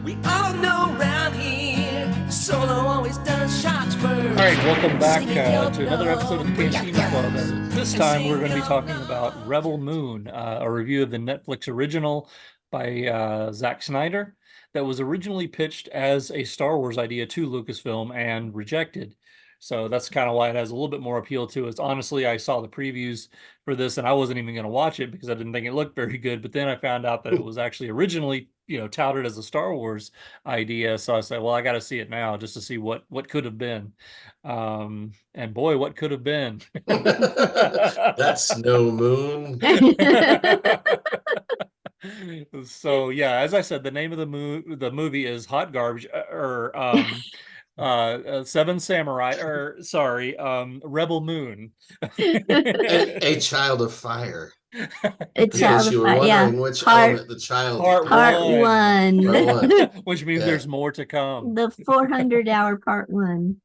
We all know around here, Solo always does shots first. All right, welcome back to another episode of the Cantina Club. And this time we're going to be talking about Rebel Moon, a review of the Netflix original by Zak Snyder that was originally pitched as a Star Wars idea to Lucasfilm and rejected. So that's kind of why it has a little bit more appeal to us. Honestly, I saw the previews for this and I wasn't even going to watch it because I didn't think it looked very good. But then I found out that it was actually originally, touted as a Star Wars idea. So I said, well, I got to see it now just to see what could have been. And boy, what could have been. That's no moon. So yeah, as I said, the name of the movie is Hot Garbage, Seven Samurai, or sorry, Rebel Moon. A child of fire. A child Because you of were fire, wondering yeah. which Part- element the child. Part one. Part one. Which means Yeah. there's more to come. The 400-hour part one.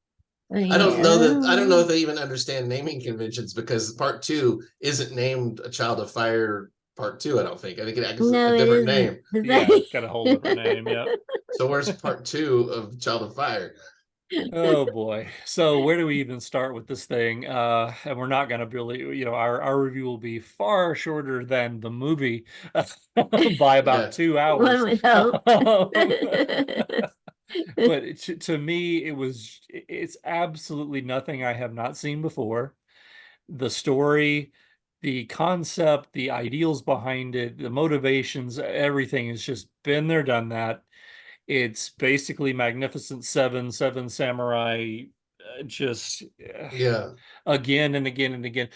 I don't know if they even understand naming conventions, because part two isn't named A Child of Fire Part Two. I don't think. I think it has No, a it different isn't. name. Yeah, it's got a whole different name. Yeah. So where's part two of Child of Fire? Oh boy. So where do we even start with this thing? And we're not going to really, our review will be far shorter than the movie by about Yeah. 2 One hours. would hope. But to me, it's absolutely nothing I have not seen before. The story, the concept, the ideals behind it, the motivations, everything has just been there, done that. It's basically Magnificent Seven, Seven Samurai, just Yeah. again and again and again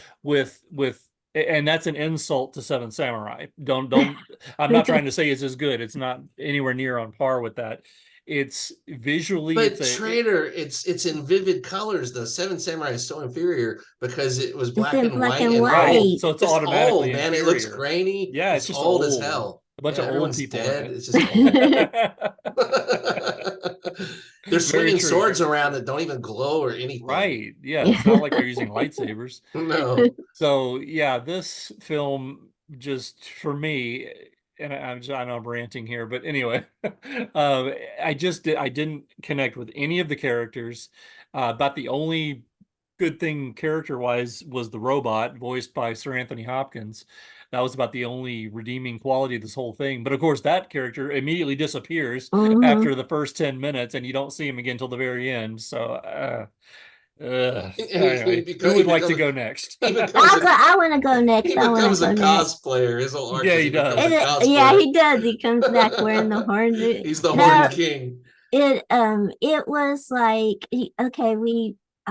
and that's an insult to Seven Samurai. Don't I'm not trying to say it's as good. It's not anywhere near on par with that. It's visually, But Trader, it's in vivid colors. The Seven Samurai is so inferior because it was black in and black white and and white. old. So it's Just automatically old, man. inferior. It looks grainy. Yeah, it's just old as old. hell. A bunch of old everyone's people in dead. it. It's just old. They're swinging true. swords around that don't even glow or anything. Right. Yeah. It's not like they're using lightsabers. No. So yeah, this film just for me, and I know I'm ranting here, but anyway, I didn't connect with any of the characters. About the only good thing character-wise was the robot voiced by Sir Anthony Hopkins. That was about the only redeeming quality of this whole thing. But of course, that character immediately disappears Mhm. after the first 10 minutes, and you don't see him again till the very end. So anyway, who would like to go next? I want to go next. He I wanna becomes a go next. cosplayer. His whole arc Yeah, is he does. becomes a cosplayer. Yeah, he does. He comes back wearing the horns. He's the No, Horn King. it was like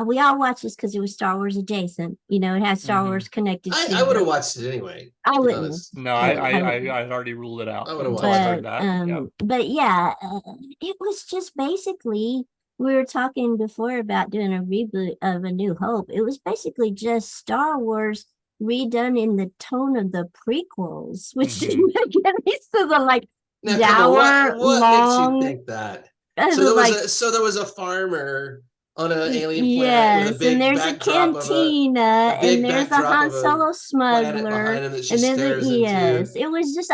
we all watched this because it was Star Wars adjacent. It has Star Wars connected. I would have watched it anyway. I to be wouldn't. honest. No, I had already ruled it out. I would've until watched I it. heard that. Yeah. But yeah, it was just basically, we were talking before about doing a reboot of A New Hope. It was basically just Star Wars redone in the tone of the prequels, which didn't make any sense. Like Now, dour, what long. makes you think that? So So there was a farmer on an alien planet yes, with a big and there's a backdrop of cantina, and there's a backdrop Han of a Solo planet smuggler, behind him that she and there's stares into. yes, it was just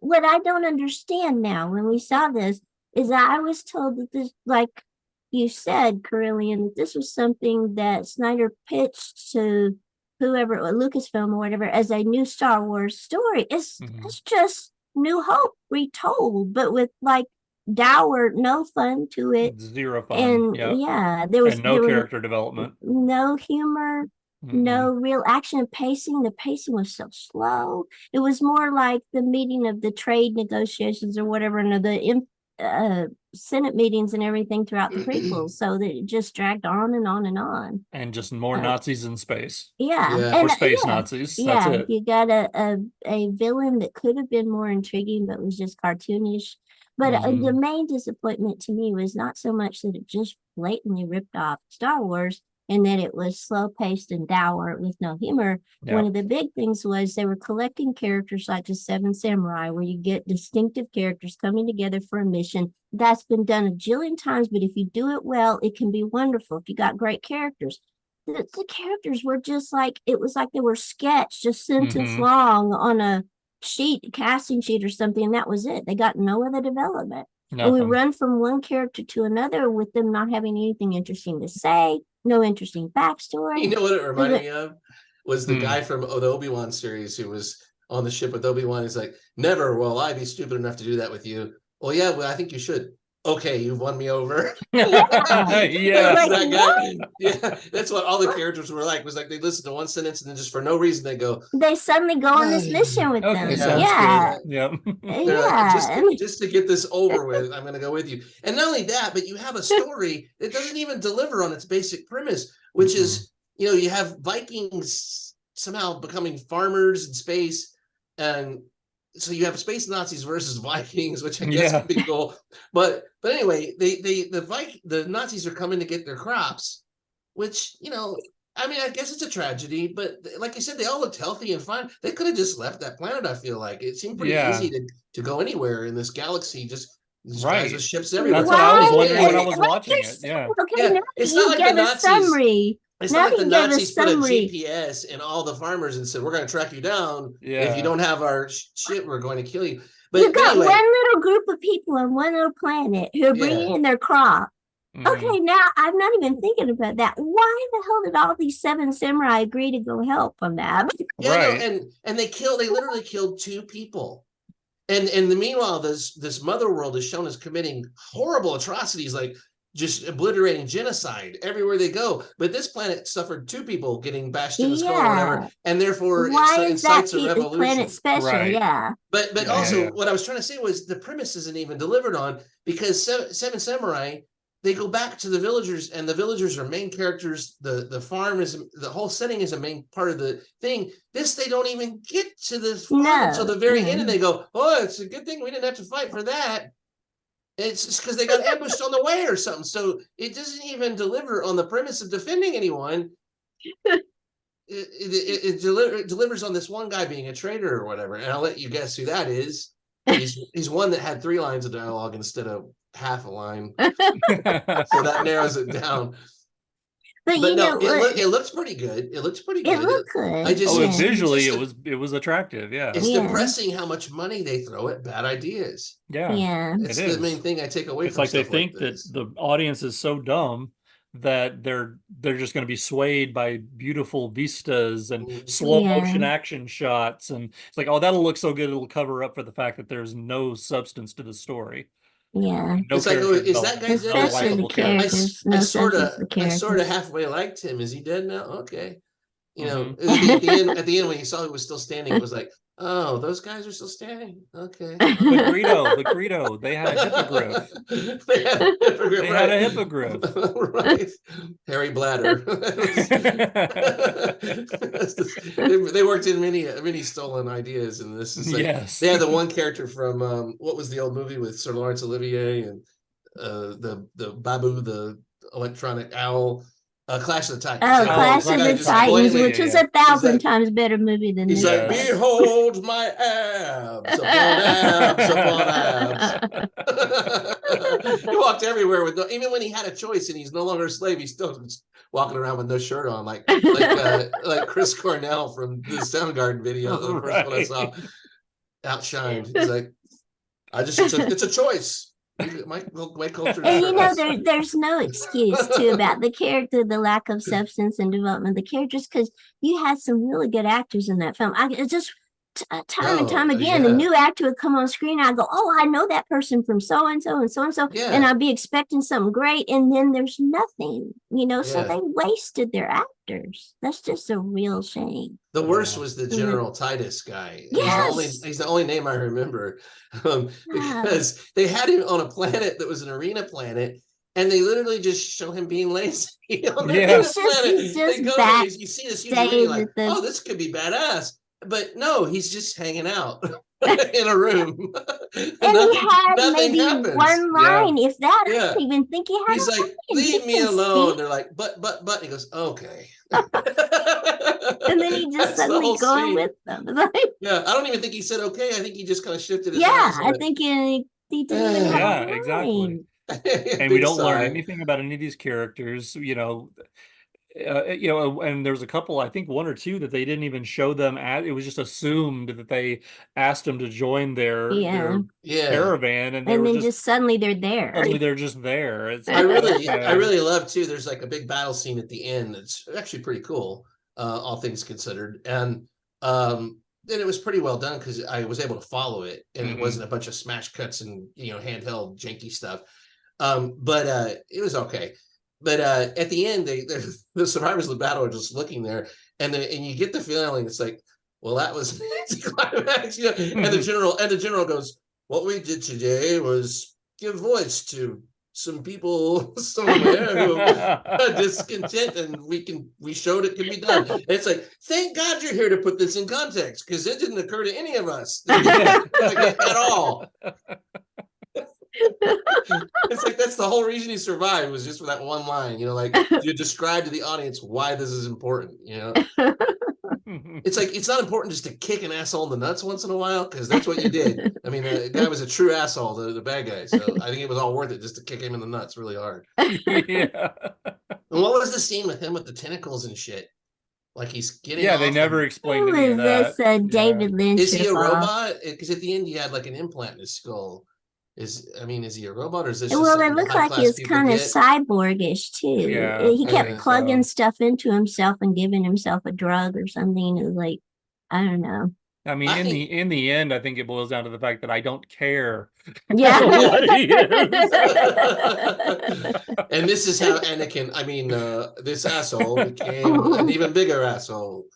what I don't understand now when we saw this is that I was told that this, like you said, Carillion, that this was something that Snyder pitched to whoever, Lucasfilm or whatever, as a new Star Wars story. It's just New Hope retold, but with like dour, no fun to it. Zero fun. And yeah, there was no character development, no humor, no real action. Pacing, the pacing was so slow. It was more like the meeting of the trade negotiations or whatever, and the Senate meetings and everything throughout the prequels. So that it just dragged on and on and on. And just more Nazis in space. Yeah. Or space Nazis. That's it. You got a villain that could have been more intriguing, but was just cartoonish. But the main disappointment to me was not so much that it just blatantly ripped off Star Wars and that it was slow-paced and dour with no humor. Yeah. One of the big things was they were collecting characters like the Seven Samurai, where you get distinctive characters coming together for a mission. That's been done a jillion times, but if you do it well, it can be wonderful if you got great characters. The characters were just like, it was like they were sketched, just sentence long on a casting sheet or something, and that was it. They got no other development. And we Nothing. run from one character to another with them not having anything interesting to say, no interesting backstory. You know what it reminded me of? Was the Hmm. guy from the Obi-Wan series who was on the ship with Obi-Wan. He's like, never will I be stupid enough to do that with you. Well, yeah, well, I think you should. Okay, you've won me over. Yeah. That's Like, that guy. Yeah, that's what all the characters were like. Was like they listen to one sentence and then just for no reason they go, they suddenly go on this mission with Okay, them. sounds Yeah. good. Yep. they're like, Yeah. just to get this over with, I'm going to go with you. And not only that, but you have a story that doesn't even deliver on its basic premise, which is, you know, you have Vikings somehow becoming farmers in space, and so you have space Nazis versus Vikings, which I guess Yeah. could be cool. But anyway, the Nazis are coming to get their crops, which, you know, I mean, I guess it's a tragedy, but like I said, they all looked healthy and fine. They could have just left that planet. I feel like it seemed pretty Yeah. easy to go anywhere in this galaxy. Just these Right. guys with ships everywhere. That's what I was Why? wondering when I And- was Like watching you it. said, Yeah. Okay, Yeah, now it's that not you like get the a Nazis- summary. It's Now not like that the you get a Nazis put a summary. GPS in all the farmers and said, we're going to track you down. Yeah. If you don't have our shit, we're going to kill you. But You got anyway, one little group of people on one little planet who are bringing in their crop. Mhm. Okay, now I'm not even thinking about that. Why the hell did all these 7 samurai agree to go help on that? yeah, Right. no, and they literally killed 2 people. And the meanwhile, this mother world is shown as committing horrible atrocities, like just obliterating genocide everywhere they go. But this planet suffered 2 people getting bashed in the skull or whatever, and therefore Why is that incites a the revolution. planet special? Right. Yeah. But Yeah, also, yeah. what I was trying to say was the premise isn't even delivered on, because Seven Samurai, they go back to the villagers, and the villagers are main characters. The farm is, the whole setting is a main part of the thing. This, they don't even get to the farm until the very end, and they go, oh, it's a good thing we didn't have to fight for that. It's just because they got ambushed on the way or something. So it doesn't even deliver on the premise of defending anyone. It delivers on this one guy being a traitor or whatever. And I'll let you guess who that is. He's one that had 3 lines of dialogue instead of half a line. So that narrows it down. But But you no, know, it looks pretty good. It looks pretty it good. looked good. I just- Oh, it's- visually just it was attractive. Yeah. It's Yeah. depressing how much money they throw at bad ideas. Yeah. Yeah. It's It the is. main thing I take away It's from like they stuff think like that this. the audience is so dumb that they're just going to be swayed by beautiful vistas and Mhm. slow Yeah. motion action shots, and it's like, oh, that'll look so good, it'll cover up for the fact that there's no substance to the story. Yeah. No It's like, oh, character is that guy development, dead? no It's Especially the likable characters. characters. I No sort substance for of characters. halfway liked him. Is he dead now? Okay. You know, Mhm. at the end when you saw he was still standing, it was like, oh, those guys are still standing. Okay. The Greedo, they had a hippogriff. They had a hippogriff. They had a right. hippogriff. Right. Harry Bladder. They worked in many stolen ideas, and this is like, Yes. they had the one character from what was the old movie with Sir Laurence Olivier and the Babu, the electronic owl, Clash of the Titans. Oh, Yeah, Clash this of guy the just Titans, blatantly- which was yeah. 1,000 like- times better movie than He's this. like, Yes. behold my abs upon abs upon abs. He walked everywhere with even when he had a choice and he's no longer a slave, he's still walking around with no shirt on, like Chris Cornell from the Soundgarden video, the first one I saw. Outshined. He's like, it's a choice. My culture. And you know, shirtless. there's no excuse too about the character, the lack of substance and development of the characters, because you had some really good actors in that film. It's just time and time again, yeah. a new actor would come on screen. I go, oh, I know that person from so and so and so and so, Yeah. and I'd be expecting something great, and then there's nothing. You know, so Yeah. they wasted their actors. That's just a real shame. The worst Yeah. was the General Titus guy. Yes. He's the only name I remember, because they had him on a planet that was an arena planet, and they literally just show him being lazy on the Yeah. arena It's just- planet. he's They just go back- to, you see this huge arena, like, with the- oh, this could be badass. But no, he's just hanging out in a room. And he had nothing maybe happens. one line, if that. I Yeah. don't even think he had. He's a like, line. leave He me can alone. speak. They're like, but. He goes, okay. And then he just That's the suddenly whole going scene. with them. It's like, Yeah, I don't even think he said okay. I think he just kind of shifted his yeah, eyes on I it. think he didn't even have Yeah, a exactly. line. And we Big don't learn sigh. anything about any of these characters. You know, And there's a couple, I think one or two that they didn't even show them at. It was just assumed that they asked them to join Yeah. Yeah. caravan, and they And were then just suddenly they're there. suddenly they're just there. It's I like, really okay. love too. There's like a big battle scene at the end that's actually pretty cool, all things considered. And then it was pretty well done because I was able to follow it, and it Mhm. wasn't a bunch of smash cuts and handheld janky stuff. But it was okay. But at the end, the survivors of the battle are just looking there, and you get the feeling it's like, well, that was an anticlimax, And the general goes, "What we did today was give voice to some people somewhere who are discontent, and we showed it can be done." And it's like, thank God you're here to put this in context, because it didn't occur to any of us at all. It's like that's the whole reason he survived, was just for that one line, like you describe to the audience why this is important. It's like, it's not important just to kick an asshole in the nuts once in a while, because that's what you did. I mean, the guy was a true asshole, the bad guy. So I think it was all worth it just to kick him in the nuts really hard. Yeah. And what was the scene with him with the tentacles and shit? Like he's getting Yeah, they off never and- explained Who any is of that. this David Lynch? Is he a ripoff? robot? Because at the end he had like an implant in his skull. Is he a robot, or is this just Well, it something looked like he high-class was people kind of get? cyborgish too. Yeah, He I kept think plugging so. stuff into himself and giving himself a drug or something. It was like, I don't know. I mean, I in think- the end, I think it boils down to the fact that I don't care Yeah. what he is. And this is how Anakin, this asshole became an even bigger asshole.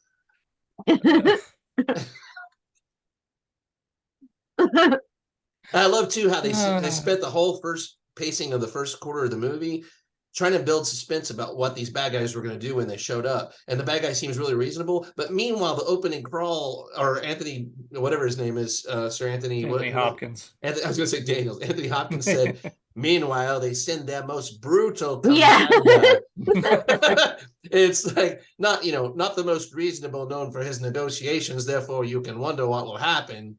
I love too how they spent the whole first pacing of the first quarter of the movie trying to build suspense about what these bad guys were going to do when they showed up. And the bad guy seems really reasonable. But meanwhile, the opening crawl, or Anthony, whatever his name is, Sir Anthony, Anthony Hopkins. I was going to say Daniels. Anthony Hopkins said, meanwhile, they send their most brutal Yeah. commander. It's like, not the most reasonable, known for his negotiations, therefore you can wonder what will happen.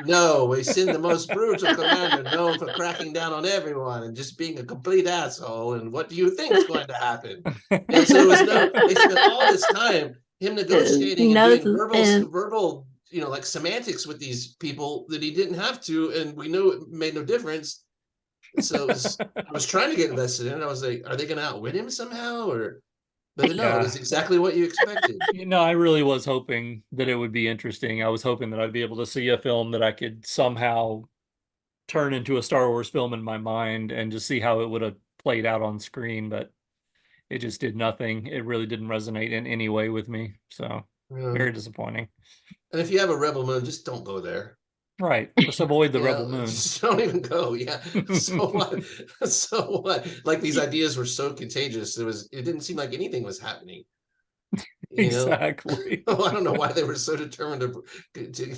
No, we send the most brutal commander, known for cracking down on everyone and just being a complete asshole. And what do you think is going to happen? And so they spent all this time him negotiating and doing verbal, like semantics with these people that he didn't have to, and we knew it made no difference. So I was trying to get invested in it. I was like, are they going to outwit him somehow, But no, it's exactly what you expected. I really was hoping that it would be interesting. I was hoping that I'd be able to see a film that I could somehow turn into a Star Wars film in my mind and just see how it would have played out on screen, but it just did nothing. It really didn't resonate in any way with me. So very disappointing. And if you have a Rebel Moon, just don't go there. Right. Just avoid the Rebel Moon. Just don't even go. Yeah. So what? So what? Like, these ideas were so contagious. It didn't seem like anything was happening. Exactly. I don't know why they were so determined to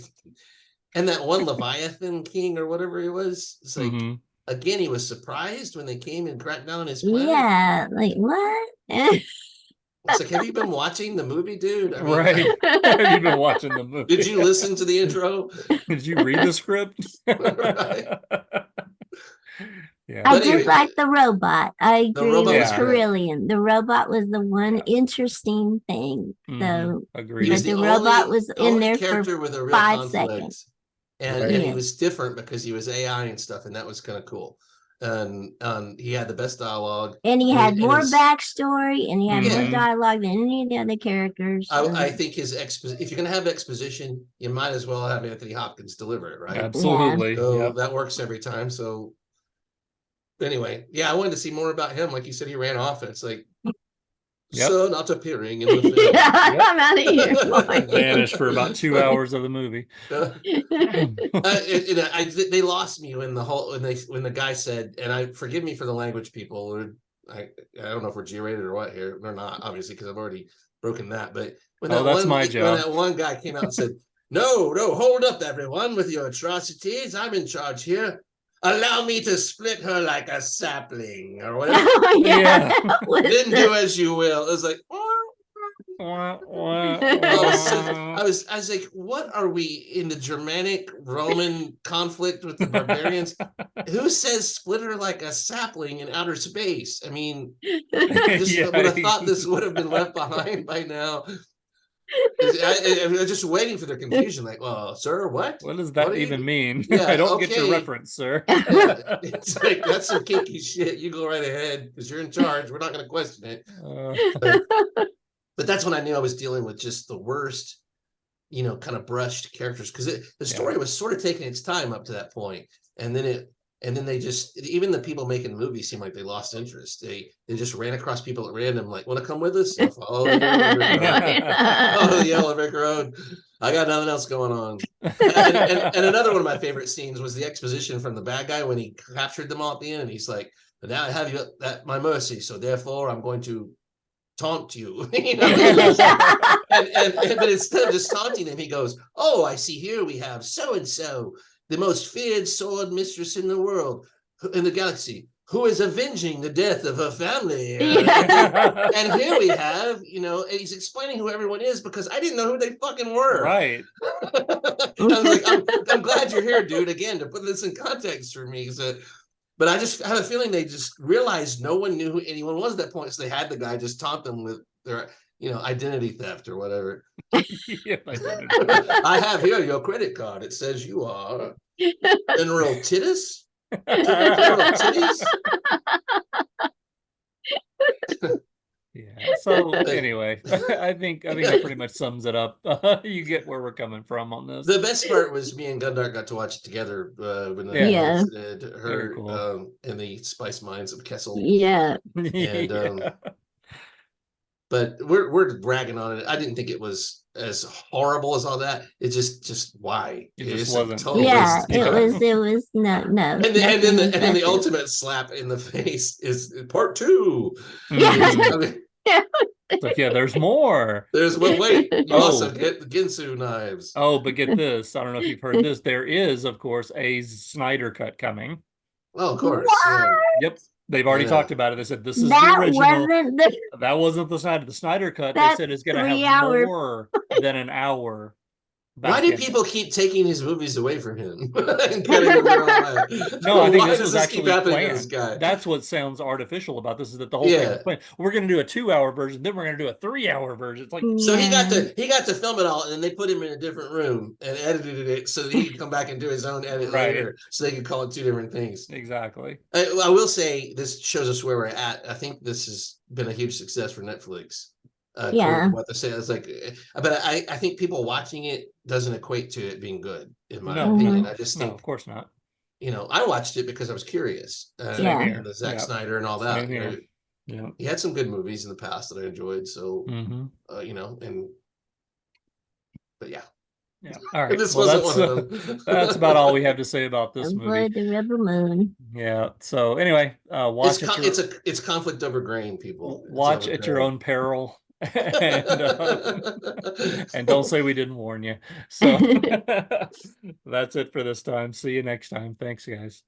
and that one Leviathan King or whatever he was. It's like, again, he was surprised when they came and cracked down on his planet. Yeah, like what? It's like, have you been watching the movie, dude? Right. Have you been watching the movie? Did you listen to the intro? Did you read the script? Right. Yeah. I But did anyway, like the robot. I agree robot with was great. Carillion. The robot was the one interesting thing. So Agreed. He was the the robot only- was the in only there character for with a real 5 conflict. seconds. And, Right. and he Yeah. was different because he was AI and stuff, and that was kind of cool. And he had the best dialogue. And he had and more his- backstory and he had more Mhm. dialogue than any of the other characters. I think his if you're gonna have exposition, you might as well have Anthony Hopkins deliver it, right? Absolutely. So Yep. that works every time. So anyway, yeah, I wanted to see more about him. Like you said, he ran off, and it's like, so not appearing in the film. Yeah, Yep. I'm out of here. Vanished for about 2 hours of the movie. They lost me when the guy said, and forgive me for the language, people. Or I don't know if we're G-rated or what here. They're not, obviously, because I've already broken that. But when that's my when job. that one guy came out and said, "No, hold up, everyone, with your atrocities. I'm in charge here. Allow me to split her like a sapling," or whatever. Yeah. that was- Then do as you will. It was like, I was like, what are we in the Germanic Roman conflict with the barbarians? Who says split her like a sapling in outer space? I mean, I just would have thought this would have been left behind by now. I was just waiting for their confusion, like, well, sir, what? What does that even mean? Yeah, I don't get your okay. reference, sir. Yeah, it's like, that's some kinky shit. You go right ahead because you're in charge. We're not going to question it. But that's when I knew I was dealing with just the worst, you know, kind of brushed characters, because the story was sort of taking its time up to that point, and then they just, even the people making the movie seemed like they lost interest. They just ran across people at random, like, want to come with us? I'll follow the yellow brick road. I got nothing else going on. And another one of my favorite scenes was the exposition from the bad guy when he captured them all at the end, and he's like, "But now I have you at my mercy, so therefore I'm going to taunt you." You know? But instead of just taunting him, he goes, "Oh, I see here we have so and so, the most feared sword mistress in the world, in the galaxy, who is avenging the death of her family." And here we have, you know, and he's explaining who everyone is, because I didn't know who they fucking were. Right. I was like, I'm glad you're here, dude, again, to put this in context for me. But I just have a feeling they just realized no one knew who anyone was at that point, so they had the guy just taunt them with their, you know, identity theft or whatever. I have here your credit card. It says you are General Titus. General Titties. Yeah. So anyway, I think that pretty much sums it up. You get where we're coming from on this. The best part was me and Gundar got to watch it together when her cool. In the spice mines of Kessel. Yeah. And but we're bragging on it. I didn't think it was as horrible as all that. It just why? It just wasn't. It was no. And then the ultimate slap in the face is part 2. I mean, it's like, yeah, there's more. Wait, you also get the Ginsu knives. Oh, but get this. I don't know if you've heard this. There is, of course, a Snyder cut coming. Oh, of course. Yep. They've already talked about it. They said this is the original. That wasn't the Snyder. The Snyder cut, they said, is going to have more than an hour. Why do people keep taking these movies away from him? No, I think this was actually planned. That's what sounds artificial about this, is that the whole thing was planned. We're going to do a 2-hour version, then we're going to do a 3-hour version. It's like, so he got to film it all, and then they put him in a different room and edited it so that he could come back and do his own edit later, so they could call it 2 different things. Exactly. I will say this shows us where we're at. I think this has been a huge success for Netflix. What to say? It's like, but I think people watching it doesn't equate to it being good, in my opinion. I just think, of course not. You know, I watched it because I was curious. The Zak Snyder and all that. He had some good movies in the past that I enjoyed. So, you know, but yeah. All right. This wasn't one of them. That's about all we have to say about this movie. The Rebel Moon. Yeah. So anyway, watch it's conflict over grain, people. Watch at your own peril. And don't say we didn't warn you. So that's it for this time. See you next time. Thanks, guys.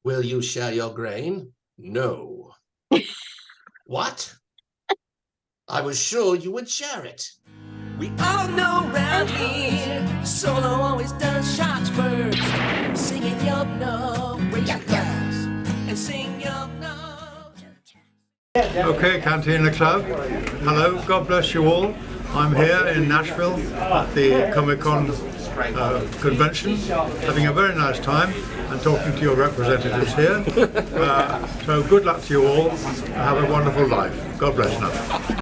Will you share your grain? No. What? I was sure you would share it. We all know round here, Solo always does shots first. Singing your no, raise your glass, and sing your no. Okay, Cantina Club. Hello, God bless you all. I'm here in Nashville at the Comic-Con convention, having a very nice time and talking to your representatives here. So good luck to you all. Have a wonderful life. God bless now.